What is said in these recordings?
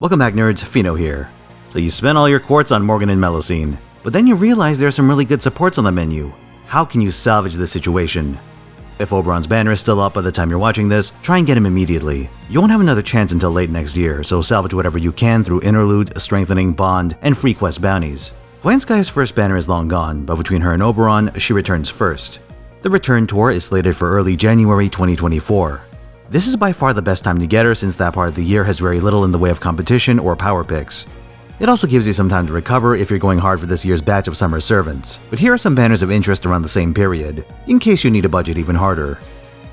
Welcome back, nerds. Fino here. So you spent all your quartz on Morgan and Melusine, but then you realize there are some really good supports on the menu. How can you salvage this situation? If Oberon's banner is still up by the time you're watching this, try and get him immediately. You won't have another chance until late next year, so salvage whatever you can through interlude, strengthening, bond, and free quest bounties. Koyanskaya's first banner is long gone, but between her and Oberon, she returns first. The return tour is slated for early January 2024. This is by far the best time to get her since that part of the year has very little in the way of competition or power picks. It also gives you some time to recover if you're going hard for this year's batch of summer servants, but here are some banners of interest around the same period, in case you need to budget even harder.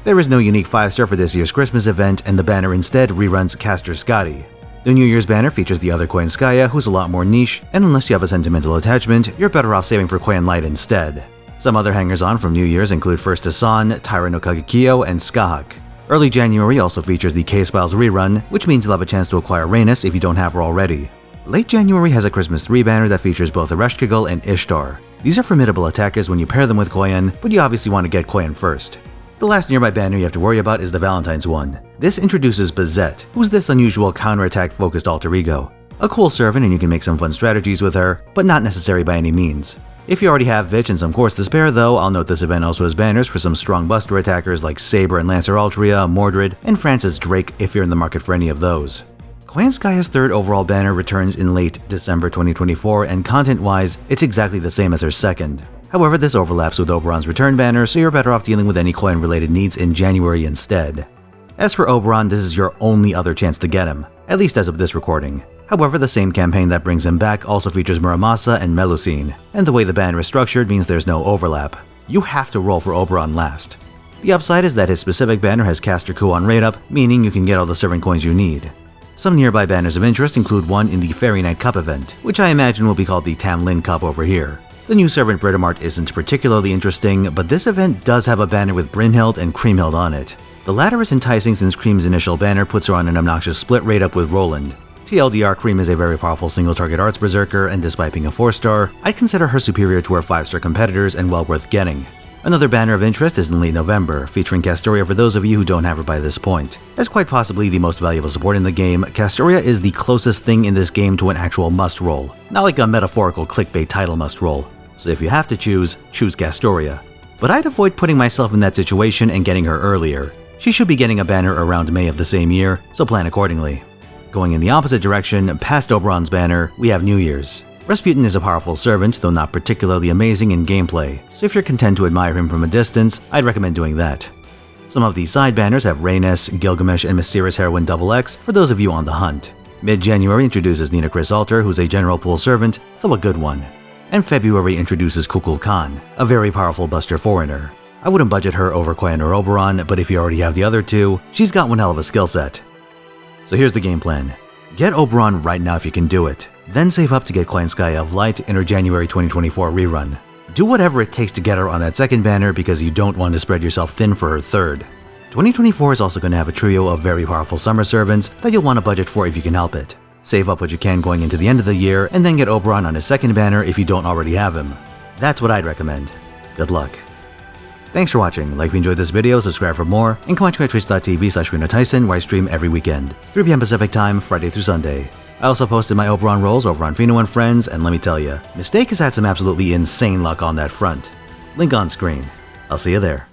There is no unique 5-star for this year's Christmas event, and the banner instead reruns Caster Scotty. The New Year's banner features the other Koyanskaya, who's a lot more niche, and unless you have a sentimental attachment, you're better off saving for Koyan Light instead. Some other hangers-on from New Year's include First Asan, Taira no Kagekyo, and Skahak. Early January also features the K-Spiles rerun, which means you'll have a chance to acquire Rhaenys if you don't have her already. Late January has a Christmas 3 banner that features both Ereshkigal and Ishtar. These are formidable attackers when you pair them with Koyan, but you obviously want to get Koyan first. The last nearby banner you have to worry about is the Valentine's one. This introduces Bazette, who's this unusual counterattack focused alter ego. A cool servant and you can make some fun strategies with her, but not necessary by any means. If you already have Vitch and some quartz to spare though, I'll note this event also has banners for some strong buster attackers like Saber and Lancer Altria, Mordred, and Francis Drake if you're in the market for any of those. Koyanskaya's third overall banner returns in late December 2024, and content-wise, it's exactly the same as her second. However, this overlaps with Oberon's return banner, so you're better off dealing with any Koyan-related needs in January instead. As for Oberon, this is your only other chance to get him, at least as of this recording. However, the same campaign that brings him back also features Muramasa and Melusine, and the way the banner is structured means there's no overlap. You have to roll for Oberon last. The upside is that his specific banner has Caster Coup on rate up, meaning you can get all the servant coins you need. Some nearby banners of interest include one in the Fairy Night Cup event, which I imagine will be called the Tam Lin Cup over here. The new servant Britomart isn't particularly interesting, but this event does have a banner with Brynhild and Kriemhild on it. The latter is enticing since Kriem's initial banner puts her on an obnoxious split rate up with Roland. TLDR, Kriem is a very powerful single-target arts berserker, and despite being a 4-star, I'd consider her superior to her 5-star competitors and well worth getting. Another banner of interest is in late November, featuring Castoria for those of you who don't have her by this point. As quite possibly the most valuable support in the game, Castoria is the closest thing in this game to an actual must-roll, not like a metaphorical clickbait title must-roll. So if you have to choose Castoria. But I'd avoid putting myself in that situation and getting her earlier. She should be getting a banner around May of the same year, so plan accordingly. Going in the opposite direction, past Oberon's banner, we have New Year's. Rasputin is a powerful servant, though not particularly amazing in gameplay, so if you're content to admire him from a distance, I'd recommend doing that. Some of these side banners have Rhaenys, Gilgamesh, and Mysterious Heroine XX for those of you on the hunt. Mid-January introduces Nina Chris Alter, who's a general pool servant, though a good one. And February introduces Kukul Khan, a very powerful buster foreigner. I wouldn't budget her over Koyan or Oberon, but if you already have the other two, she's got one hell of a skill set. So here's the game plan. Get Oberon right now if you can do it. Then save up to get Koyanskaya of Light in her January 2024 rerun. Do whatever it takes to get her on that second banner because you don't want to spread yourself thin for her third. 2024 is also going to have a trio of very powerful summer servants that you'll want to budget for if you can help it. Save up what you can going into the end of the year, and then get Oberon on his second banner if you don't already have him. That's what I'd recommend. Good luck. Thanks for watching. Like if you enjoyed this video, subscribe for more, and come watch me at twitch.tv/Finotaisen where I stream every weekend, 3 p.m. Pacific time, Friday through Sunday. I also posted my Oberon rolls over on Fino and Friends, and let me tell you, Mistake has had some absolutely insane luck on that front. Link on screen. I'll see you there.